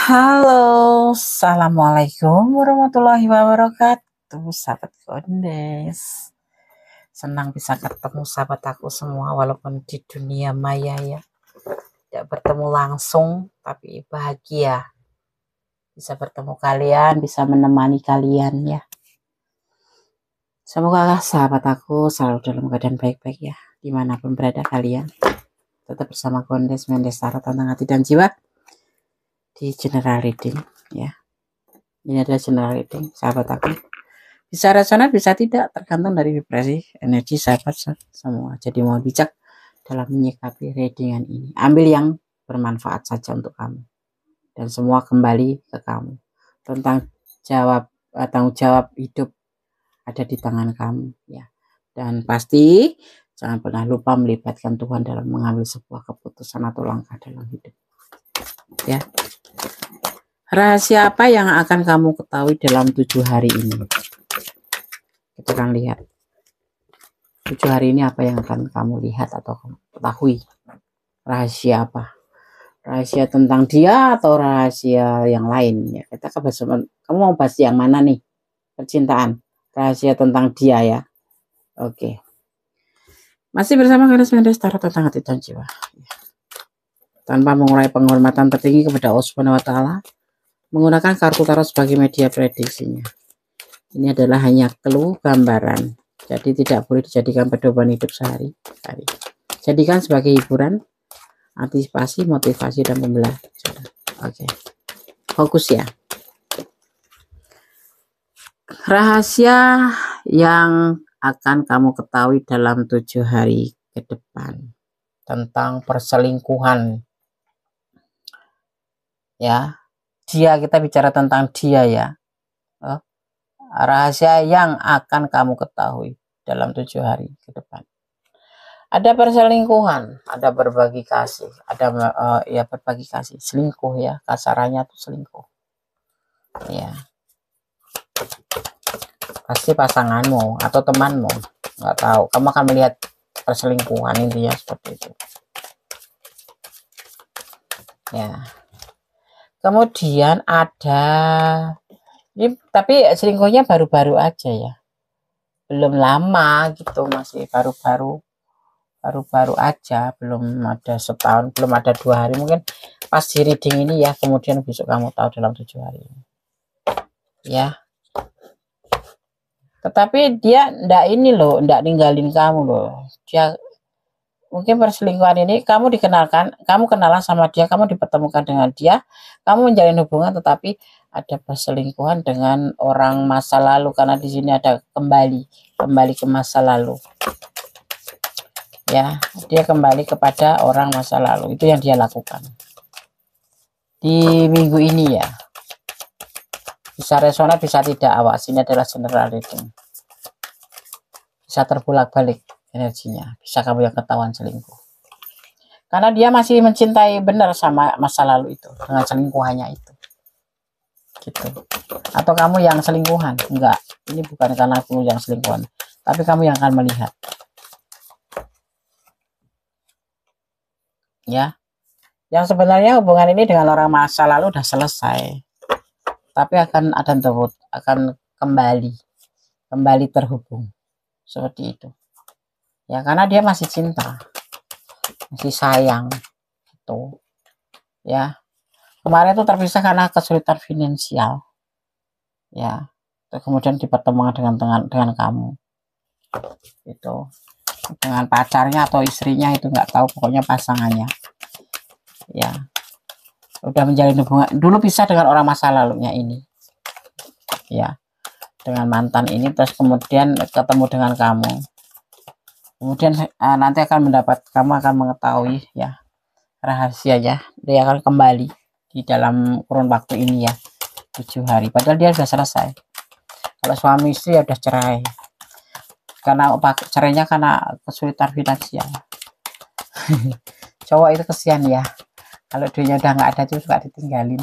Halo, assalamualaikum warahmatullahi wabarakatuh, sahabat Gondes. Senang bisa ketemu sahabat aku semua, walaupun di dunia maya ya, tidak bertemu langsung, tapi bahagia bisa bertemu kalian, bisa menemani kalian ya. Semoga sahabat aku selalu dalam keadaan baik-baik ya, dimanapun berada kalian. Tetap bersama Gondes Mendes Tarot tentang hati dan jiwa di general reading ya. Ini adalah general reading sahabat aku. Bisa resonat, bisa tidak, tergantung dari vibrasi energi sahabat semua. Jadi mau bijak dalam menyikapi readingan ini. Ambil yang bermanfaat saja untuk kamu. Dan semua kembali ke kamu. Tentang tanggung jawab hidup ada di tangan kamu ya. Dan pasti jangan pernah lupa melibatkan Tuhan dalam mengambil sebuah keputusan atau langkah dalam hidup. Ya. Rahasia apa yang akan kamu ketahui dalam 7 hari ini? Kita akan lihat 7 hari ini apa yang akan kamu lihat atau kamu ketahui. Rahasia apa? Rahasia tentang dia atau rahasia yang lain ya? Kita akan bahas, kamu mau bahas yang mana nih? Percintaan, rahasia tentang dia ya. Oke. Masih bersama Ganes Mendes Tarot tentang hati dan jiwa. Tanpa mengurangi penghormatan tertinggi kepada Allah Subhanahu wa taala, menggunakan kartu tarot sebagai media prediksinya. Ini adalah hanya clue gambaran. Jadi tidak boleh dijadikan pedoman hidup sehari-hari. Jadikan sebagai hiburan, antisipasi, motivasi, dan pembelajaran. Oke. Fokus ya. Rahasia yang akan kamu ketahui dalam 7 hari ke depan tentang perselingkuhan. Ya. Kita bicara tentang dia ya. Rahasia yang akan kamu ketahui dalam 7 hari ke depan. Ada perselingkuhan, ada berbagi kasih, ada ya berbagi kasih, selingkuh ya, kasarannya tuh selingkuh. Ya. Pasti pasanganmu atau temanmu, nggak tahu, kamu akan melihat perselingkuhan intinya seperti itu. Ya. Kemudian ada ini, tapi selingkuhnya baru-baru aja ya. Belum lama gitu, masih baru-baru aja, belum ada setahun, belum ada 2 hari, mungkin pas di reading ini ya, kemudian besok kamu tahu dalam 7 hari ini ya. Tetapi dia ndak ini loh, ndak ninggalin kamu loh. Dia mungkin perselingkuhan ini kamu kenalan sama dia, kamu dipertemukan dengan dia, kamu menjalin hubungan, tetapi ada perselingkuhan dengan orang masa lalu, karena di sini ada kembali ke masa lalu. Ya, dia kembali kepada orang masa lalu. Itu yang dia lakukan di minggu ini ya. Bisa resonat, bisa tidak. Awas, ini adalah general reading. Bisa terbulak-balik energinya. Bisa kamu yang ketahuan selingkuh. Karena dia masih mencintai benar sama masa lalu itu, dengan selingkuhannya itu. Gitu. Atau kamu yang selingkuhan? Enggak. Ini bukan karena kamu yang selingkuhan, tapi kamu yang akan melihat. Ya, yang sebenarnya hubungan ini dengan orang masa lalu udah selesai, tapi akan kembali terhubung seperti itu ya, karena dia masih cinta, masih sayang gitu ya. Kemarin itu terpisah karena kesulitan finansial ya, kemudian dipertemukan dengan kamu itu, dengan pacarnya atau istrinya itu nggak tahu, pokoknya pasangannya ya, udah menjalin hubungan dulu, bisa dengan orang masa lalunya ini ya, dengan mantan ini, terus kemudian ketemu dengan kamu, kemudian nanti kamu akan mengetahui ya rahasianya, dia akan kembali di dalam kurun waktu ini ya, 7 hari, padahal dia sudah selesai. Kalau suami istri ya udah cerai, karena cerainya karena kesulitan finansial. Cowok itu kesian ya, kalau duitnya udah nggak ada tuh suka ditinggalin.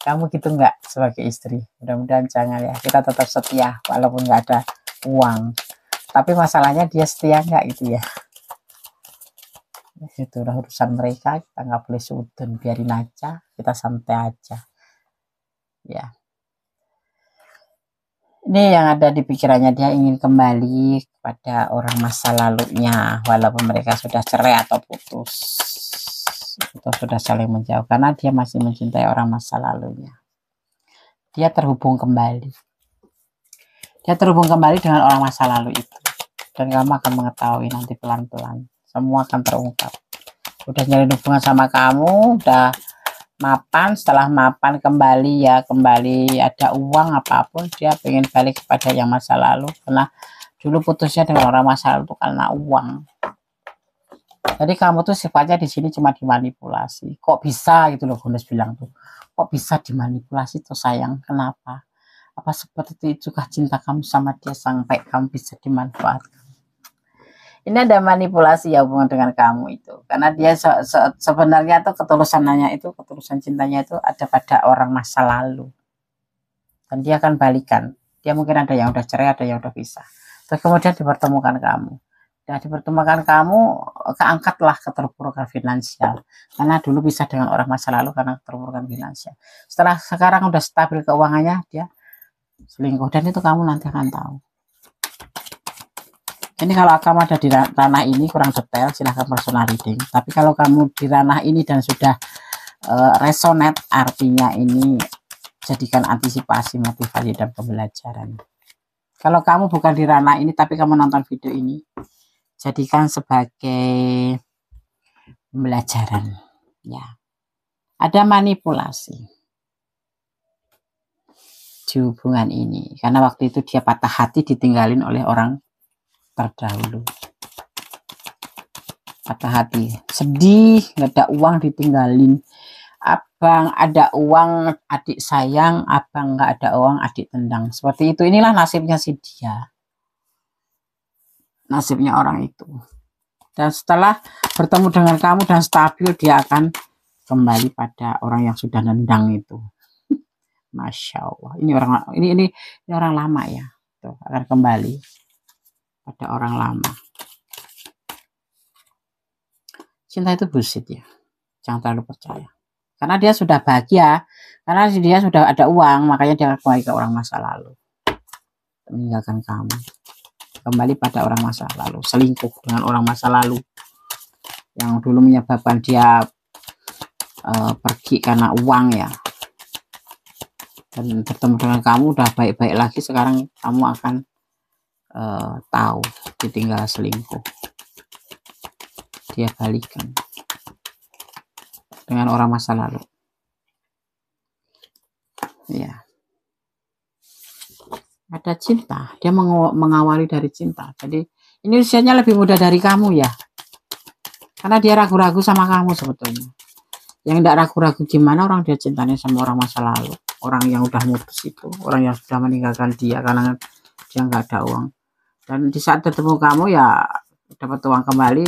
Kamu gitu nggak sebagai istri? Mudah-mudahan jangan ya, kita tetap setia walaupun nggak ada uang, tapi masalahnya dia setia nggak gitu ya. Itu udah urusan mereka, kita nggak boleh sudun, biarin aja, kita santai aja. ya. Ini yang ada di pikirannya, dia ingin kembali kepada orang masa lalunya, walaupun mereka sudah cerai atau putus, atau sudah saling menjauh, karena dia masih mencintai orang masa lalunya. Dia terhubung kembali. Dia terhubung kembali dengan orang masa lalu itu. Dan kamu akan mengetahui nanti pelan-pelan. Semua akan terungkap. Udah nyari hubungan sama kamu, udah mapan, setelah mapan kembali ya, kembali ada uang apapun, dia pengen balik kepada yang masa lalu, karena dulu putusnya dengan orang masa lalu itu karena uang. Jadi kamu tuh sifatnya di sini cuma dimanipulasi. Kok bisa gitu loh, Bonus bilang tuh. Kok bisa dimanipulasi tuh sayang? Kenapa? Apa seperti itu kah cinta kamu sama dia sampai kamu bisa dimanfaatkan? Ini ada manipulasi ya hubungan dengan kamu itu, karena dia sebenarnya tuh ketulusannya itu, ketulusan cintanya itu ada pada orang masa lalu, dan dia akan balikan. Dia mungkin ada yang udah cerai, ada yang udah pisah, terus kemudian dipertemukan kamu, dan dipertemukan kamu, keangkatlah keterpurukan finansial, karena dulu pisah dengan orang masa lalu karena keterpurukan finansial. Setelah sekarang udah stabil keuangannya, dia selingkuh, dan itu kamu nanti akan tahu. Ini kalau kamu ada di ranah ini kurang detail, silahkan personal reading. Tapi kalau kamu di ranah ini dan sudah resonate, artinya ini jadikan antisipasi, motivasi, dan pembelajaran. Kalau kamu bukan di ranah ini, tapi kamu nonton video ini, jadikan sebagai pembelajaran. Ya, ada manipulasi di hubungan ini, karena waktu itu dia patah hati ditinggalin oleh orang terdahulu. Patah hati, sedih, nggak ada uang ditinggalin. Abang ada uang, adik sayang. Abang nggak ada uang, adik tendang. Seperti itu. Inilah nasibnya si dia. Nasibnya orang itu. Dan setelah bertemu dengan kamu dan stabil, dia akan kembali pada orang yang sudah nendang itu. Masya Allah. Ini orang lama ya. Tuh, akan kembali pada orang lama. Cinta itu bullshit ya. Jangan terlalu percaya. Karena dia sudah bahagia. Karena dia sudah ada uang. Makanya dia kembali ke orang masa lalu. Meninggalkan kamu. Kembali pada orang masa lalu. Selingkuh dengan orang masa lalu. Yang dulu menyebabkan dia pergi karena uang ya. Dan bertemu dengan kamu udah baik-baik lagi. Sekarang kamu akan tahu ditinggal selingkuh. Dia balikan dengan orang masa lalu. Ya, ada cinta, dia mengawali dari cinta. Jadi ini usianya lebih muda dari kamu ya, karena dia ragu-ragu sama kamu sebetulnya. Yang tidak ragu-ragu gimana orang dia cintanya sama orang masa lalu, orang yang udah mutus itu, orang yang sudah meninggalkan dia karena dia nggak ada uang. Dan di saat ketemu kamu ya dapat uang kembali.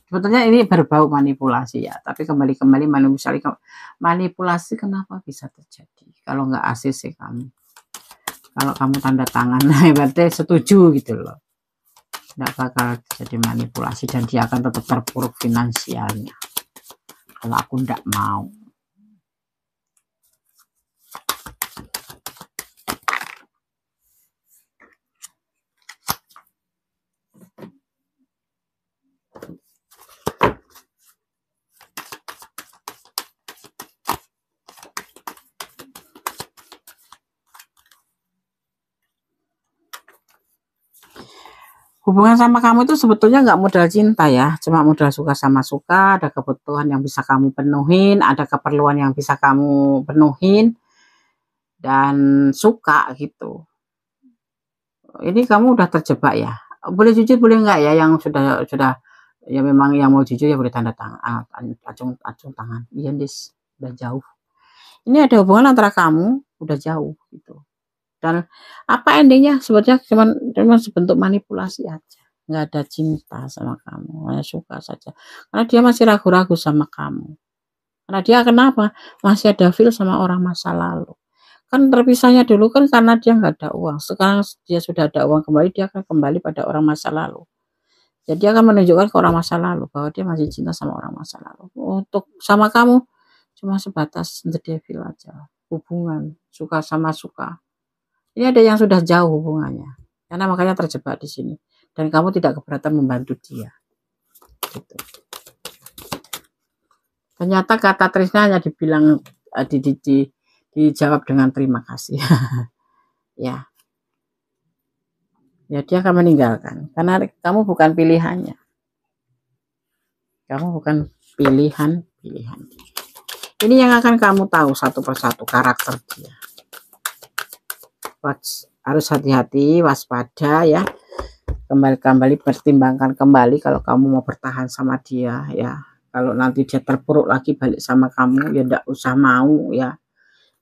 Sebetulnya ini berbau manipulasi ya, tapi kembali manipulasi kenapa bisa terjadi kalau nggak ACC kamu, kalau kamu tanda tangan berarti setuju gitu loh, nggak bakal terjadi manipulasi dan dia akan tetap terpuruk finansialnya kalau aku nggak mau. Hubungan sama kamu itu sebetulnya nggak modal cinta ya, cuma modal suka sama suka, ada kebutuhan yang bisa kamu penuhin, ada keperluan yang bisa kamu penuhin, dan suka gitu. Ini kamu udah terjebak ya. Boleh jujur boleh nggak ya, yang sudah ya memang yang mau jujur ya boleh tanda tangan, acung tangan. Iya Dis, udah jauh. Ini ada hubungan antara kamu udah jauh gitu. Dan apa endingnya sebetulnya cuma sebentuk manipulasi aja, nggak ada cinta sama kamu, hanya suka saja karena dia masih ragu-ragu sama kamu, karena dia kenapa masih ada feel sama orang masa lalu. Kan terpisahnya dulu kan karena dia nggak ada uang, sekarang dia sudah ada uang kembali, dia akan kembali pada orang masa lalu. Jadi dia akan menunjukkan ke orang masa lalu bahwa dia masih cinta sama orang masa lalu. Untuk sama kamu cuma sebatas the devil aja. hubungan, suka sama suka. Ini ada yang sudah jauh hubungannya, karena makanya terjebak di sini. Dan kamu tidak keberatan membantu dia. Gitu. Ternyata kata Trisna hanya dibilang dijawab dengan terima kasih. Ya. Ya dia akan meninggalkan karena kamu bukan pilihannya. Kamu bukan pilihan. Ini yang akan kamu tahu satu persatu karakter dia. Harus hati-hati, waspada ya. Kembali pertimbangkan kembali kalau kamu mau bertahan sama dia ya. Kalau nanti dia terpuruk lagi balik sama kamu ya enggak usah mau ya.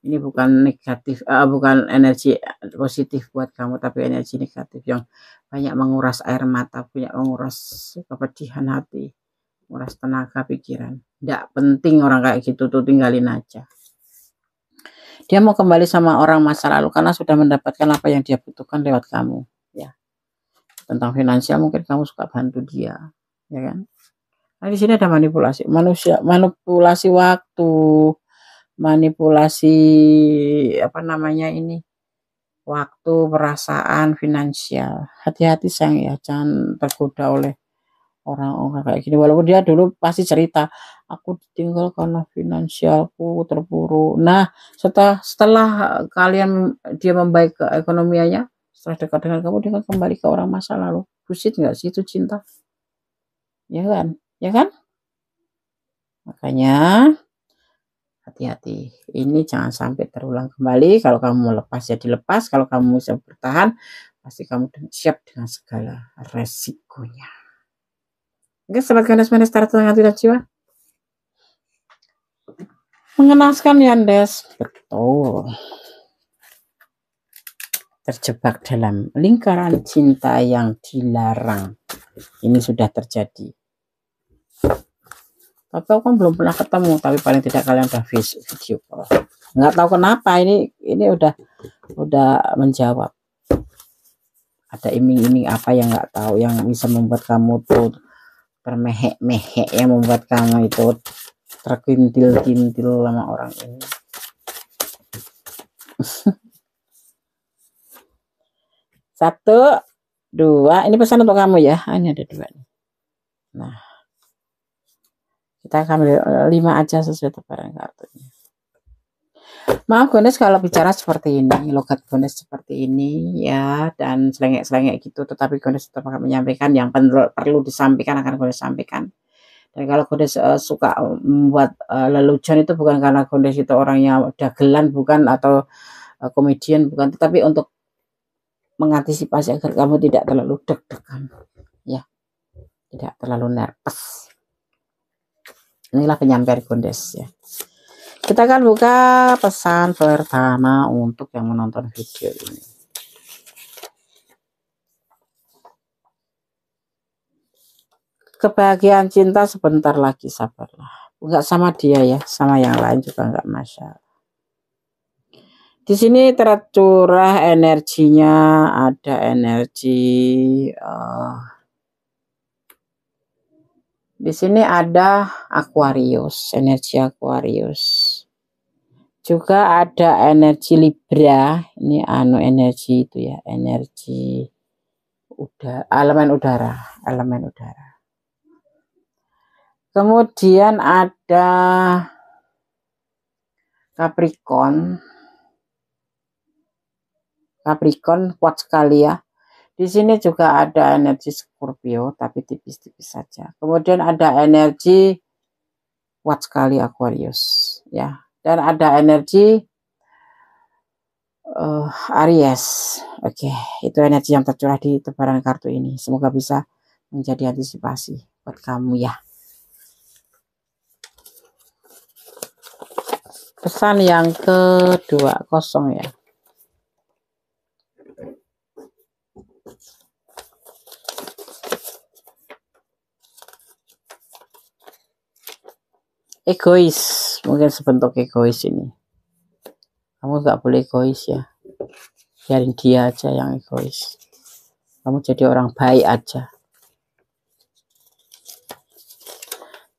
Ini bukan negatif, bukan energi positif buat kamu, tapi energi negatif yang banyak menguras air mata, banyak menguras kepedihan hati, menguras tenaga pikiran. Tidak penting orang kayak gitu tuh, tinggalin aja. Dia mau kembali sama orang masa lalu karena sudah mendapatkan apa yang dia butuhkan lewat kamu. Ya. Tentang finansial mungkin kamu suka bantu dia, ya kan? Nah di sini ada manipulasi, manipulasi waktu. Manipulasi apa namanya ini, waktu, perasaan, finansial. Hati-hati sayang ya, jangan tergoda oleh orang-orang kayak gini. Walaupun dia dulu pasti cerita, aku ditinggal karena finansialku terpuruk. Nah setelah kalian dia membaik ke ekonomianya, setelah dekat dengan kamu, dia akan kembali ke orang masa lalu. Bullshit nggak sih itu cinta? Ya kan? Ya kan? Makanya hati-hati, ini jangan sampai terulang kembali. Kalau kamu mau lepas ya dilepas, kalau kamu bisa bertahan pasti kamu siap dengan segala resikonya. Oke, sobat Gandes Mendes Tarot Hati dan Jiwa, mengenaskan Yandes, betul, terjebak dalam lingkaran cinta yang dilarang. Ini sudah terjadi. Tapi aku kan belum pernah ketemu, tapi paling tidak kalian udah video call. Nggak tahu kenapa ini udah menjawab. Ada iming-iming apa yang nggak tahu, yang bisa membuat kamu tuh termehek-mehek, yang membuat kamu itu terkintil-kintil sama orang ini. Satu, dua, ini pesan untuk kamu ya. Ini ada dua nih. Nah, kita akan ambil 5 aja sesuai tebaran kartunya. Maaf Gones kalau bicara seperti ini, logat Gones seperti ini ya, dan selengek-selengek gitu, tetapi Gones tetap akan menyampaikan yang perlu disampaikan, akan Gones sampaikan. Dan kalau Gones suka membuat lelucon itu bukan karena Gones itu orangnya dagelan, bukan, atau komedian, bukan, tetapi untuk mengantisipasi agar kamu tidak terlalu deg-degan ya, tidak terlalu nervous. Inilah penyampaian Gones ya. Kita akan buka pesan pertama untuk yang menonton video ini. Kebahagiaan cinta sebentar lagi, sabarlah. Enggak sama dia ya, sama yang lain juga enggak masalah. Di sini tercurah energinya, ada energi di sini ada Aquarius, energi Aquarius. Juga ada energi Libra, ini energi itu ya, energi elemen udara. Kemudian ada Capricorn kuat sekali ya. Di sini juga ada energi Scorpio, tapi tipis-tipis saja. Kemudian ada energi kuat sekali Aquarius ya, dan ada energi Aries. Oke, itu energi yang tercurah di tebaran kartu ini. Semoga bisa menjadi antisipasi buat kamu ya. Pesan yang kedua, kosong ya. Egois, mungkin sebentuk egois ini. Kamu nggak boleh egois ya. Biarin dia aja yang egois. Kamu jadi orang baik aja.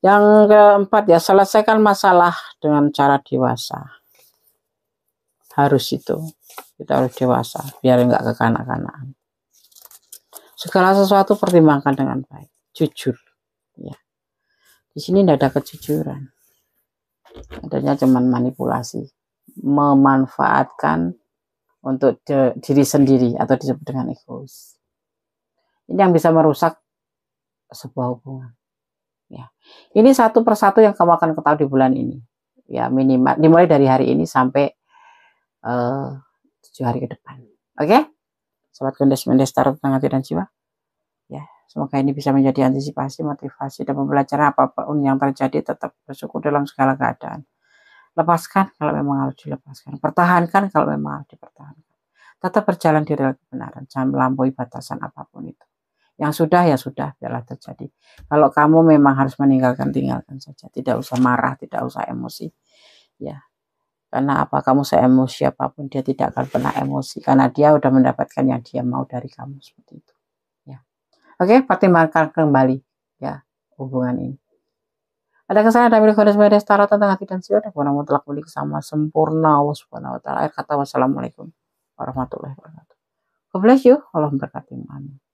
Yang keempat ya, selesaikan masalah dengan cara dewasa. harus itu, kita harus dewasa biar nggak kekanak-kanakan. Segala sesuatu pertimbangkan dengan baik, jujur. Ya, di sini tidak ada kejujuran, adanya cuman manipulasi, memanfaatkan untuk diri sendiri atau disebut dengan egois. Ini yang bisa merusak sebuah hubungan. Ya, ini satu persatu yang kamu akan ketahui di bulan ini. Ya, minimal dimulai dari hari ini sampai 7 hari ke depan. Oke, sobat Kondes Tarot tentang hati dan jiwa. Ya, semoga ini bisa menjadi antisipasi, motivasi, dan pembelajaran apapun yang terjadi. Tetap bersyukur dalam segala keadaan. Lepaskan kalau memang harus dilepaskan. Pertahankan kalau memang harus dipertahankan. Tetap berjalan di rel kebenaran. Jangan melampaui batasan apapun itu. Yang sudah ya sudah, biarlah terjadi. Kalau kamu memang harus meninggalkan, tinggalkan saja. Tidak usah marah, tidak usah emosi. Ya, karena apa, kamu seemosi apapun dia tidak akan pernah emosi, karena dia udah mendapatkan yang dia mau dari kamu, seperti itu. Ya, oke, pertimbangkan kembali ya hubungan ini. Ada kesalahan dari Kondes Tarot tentang hati dan jiwa, dan mutlak milik sama sempurna. Subhanahu wa ta'ala. Akhir kata, wassalamualaikum warahmatullahi wabarakatuh. God bless you. Allah memberkati. Amin.